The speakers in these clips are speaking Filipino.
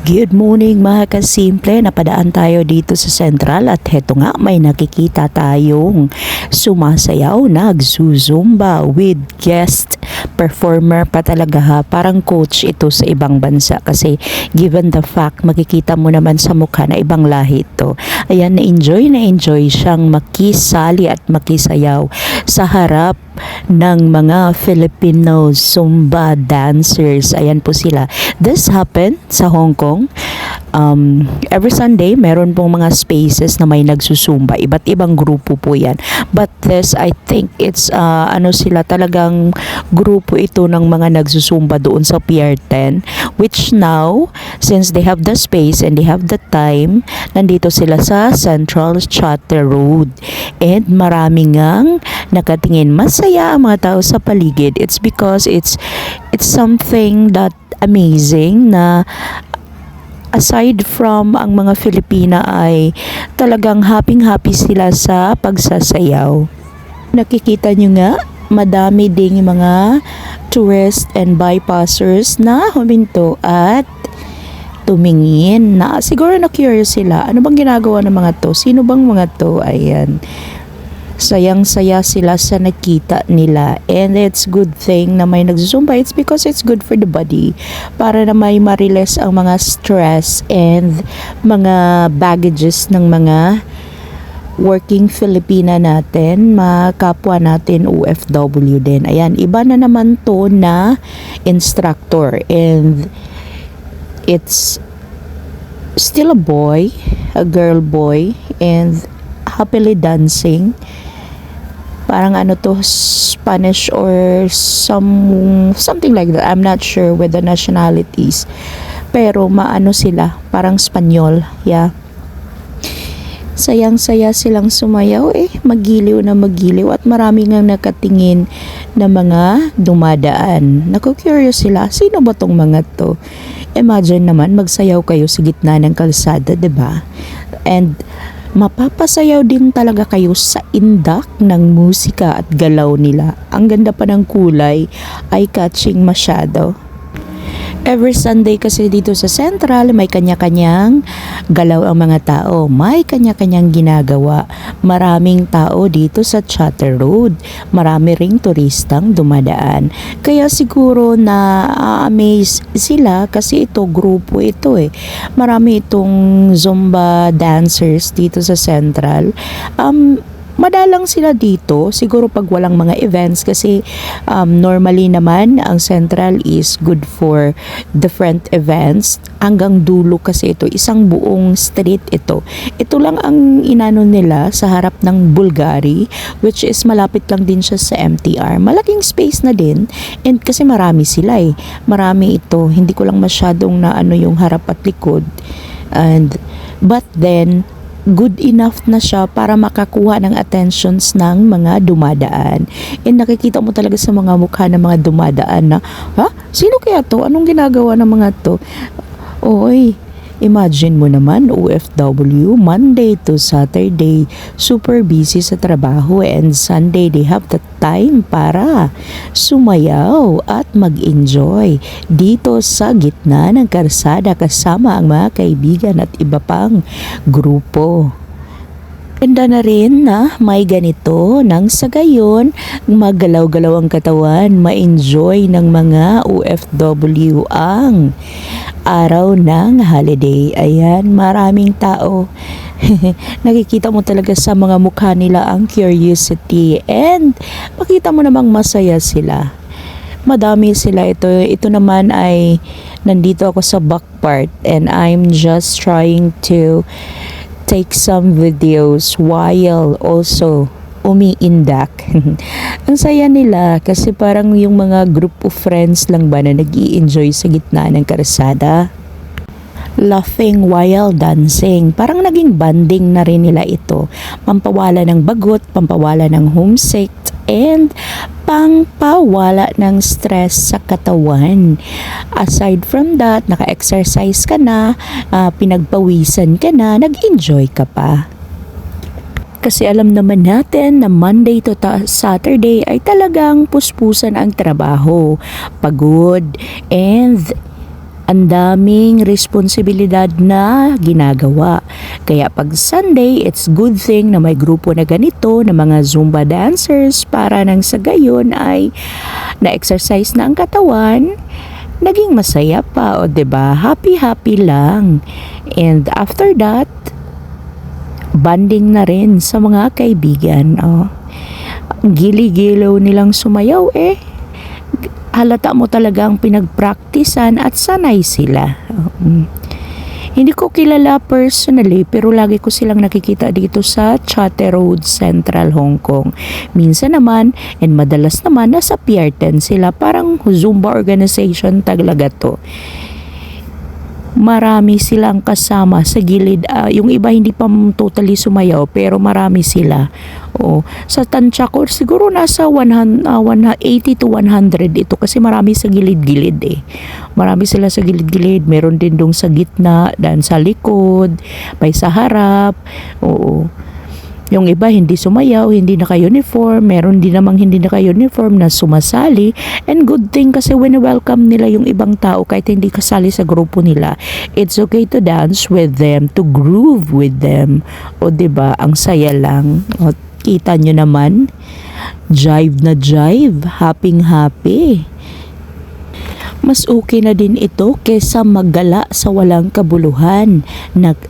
Good morning mga kasimple, napadaan tayo dito sa Central at heto nga may nakikita tayong sumasayaw, nagzuzumba with guest performer pa talaga ha. Parang coach ito sa ibang bansa kasi given the fact makikita mo naman sa mukha na ibang lahi ito. Ayan, na-enjoy siyang makisali at makisayaw sa harap ng mga Filipino Zumba dancers. Ayan po sila. This happened sa Hong Kong. Every Sunday, meron pong mga spaces na may nagsusumba. Iba't ibang grupo po yan. But this, I think it's, sila talagang grupo ito ng mga nagsusumba doon sa Pier 10. Which now, since they have the space and they have the time, nandito sila sa Central Chater Road. And maraming ngang nakatingin. Masaya ang mga tao sa paligid. It's because it's something that amazing na aside from ang mga Filipina ay talagang happy sila sa pagsasayaw. Nakikita nyo nga, madami ding mga tourists and bypassers na huminto at tumingin na siguro na curious sila. Ano bang ginagawa ng mga to? Sino bang mga to? Ayan. Sayang-saya sila sa nakita nila, and it's good thing na may nagsusumba. It's because it's good for the body para na may ma-release ang mga stress and mga baggages ng mga working Filipina natin, mga kapwa natin OFW din. Ayan, iba na naman to na instructor, and it's still a boy, a girl boy, and happily dancing. Parang ano to, Spanish or something like that. I'm not sure with the nationalities. Pero maano sila, parang Spanyol. Yeah. Sayang-saya silang sumayaw magiliw na magiliw at marami ngang nakatingin na mga dumadaan. Naku-curious sila, sino ba tong mga to? Imagine naman magsayaw kayo sa gitna ng kalsada, 'di ba? And mapapasayaw din talaga kayo sa indak ng musika at galaw nila. Ang ganda pa ng kulay, eye-catching masyado. Every Sunday kasi dito sa Central, may kanya-kanyang galaw ang mga tao. May kanya-kanyang ginagawa. Maraming tao dito sa Chater Road. Marami ring turistang dumadaan. Kaya siguro na amaze sila kasi ito, grupo ito Marami itong Zumba dancers dito sa Central. Madalang sila dito, siguro pag walang mga events kasi normally naman ang Central is good for different events. Hanggang dulo kasi ito, isang buong street ito. Ito lang ang inano nila sa harap ng Bulgari, which is malapit lang din siya sa MTR. Malaking space na din, and kasi marami sila Marami ito, hindi ko lang masyadong na ano yung harap at likod. But then, good enough na siya para makakuha ng attentions ng mga dumadaan. And nakikita mo talaga sa mga mukha ng mga dumadaan na, sino kaya to? Anong ginagawa ng mga to? Imagine mo naman, OFW, Monday to Saturday, super busy sa trabaho, and Sunday they have the time para sumayaw at mag-enjoy dito sa gitna ng karsada kasama ang mga kaibigan at iba pang grupo. Ganda na rin na may ganito nang sa gayon maggalaw-galaw ang katawan, ma-enjoy ng mga OFW ang araw ng holiday. Ayan, maraming tao. Nakikita mo talaga sa mga mukha nila ang curiosity, and makita mo namang masaya sila. Madami sila ito. Ito naman ay nandito ako sa back part, and I'm just trying to take some videos while also umiindak. Ang saya nila kasi parang yung mga group of friends lang ba na nag-i-enjoy sa gitna ng karsada. Laughing while dancing. Parang naging banding na rin nila ito. Pampawala ng bagot, pampawala ng homesick, and pangpawala ng stress sa katawan. Aside from that, naka-exercise ka na, pinagpawisan ka na, nag-enjoy ka pa. Kasi alam naman natin na Monday to Saturday ay talagang puspusan ang trabaho, pagod, and Ang daming responsibilidad na ginagawa. Kaya pag Sunday, it's good thing na may grupo na ganito na mga Zumba dancers para nang sa gayon ay na-exercise na ang katawan, naging masaya pa, o 'di ba? Happy-happy lang. And after that, banding na rin sa mga kaibigan. Oh. Gili-gilaw nilang sumayaw halata mo talagang pinagpraktisan at sanay sila. Hindi ko kilala personally pero lagi ko silang nakikita dito sa Chater Road, Central Hong Kong. Minsan naman and madalas naman nasa Pier 10 sila, parang Zumba organization talaga to. Marami silang kasama sa gilid. Yung iba hindi pa totally sumayaw pero marami sila. Sa tansya ko siguro nasa 180 to 100 ito kasi marami sa gilid-gilid Marami sila sa gilid-gilid. Meron din dong sa gitna, dan sa likod, may sa harap. Oo. Yung iba hindi sumayaw, hindi naka-uniform, meron din namang hindi naka-uniform na sumasali. And good thing kasi welcome nila yung ibang tao kahit hindi kasali sa grupo nila. It's okay to dance with them, to groove with them. O 'di ba, ang saya lang. O, kita nyo naman, jive na jive, happy. Mas okay na din ito kesa maggala sa walang kabuluhan.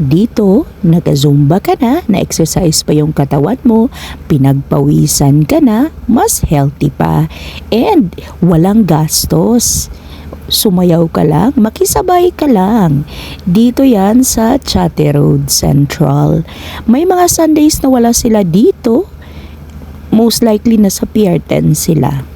Dito, nag-zumba ka na-exercise pa yung katawan mo, pinagpawisan ka na, mas healthy pa. And walang gastos. Sumayaw ka lang, makisabay ka lang. Dito yan sa Chater Road Central. May mga Sundays na wala sila dito. Most likely na sa Pier 10 sila.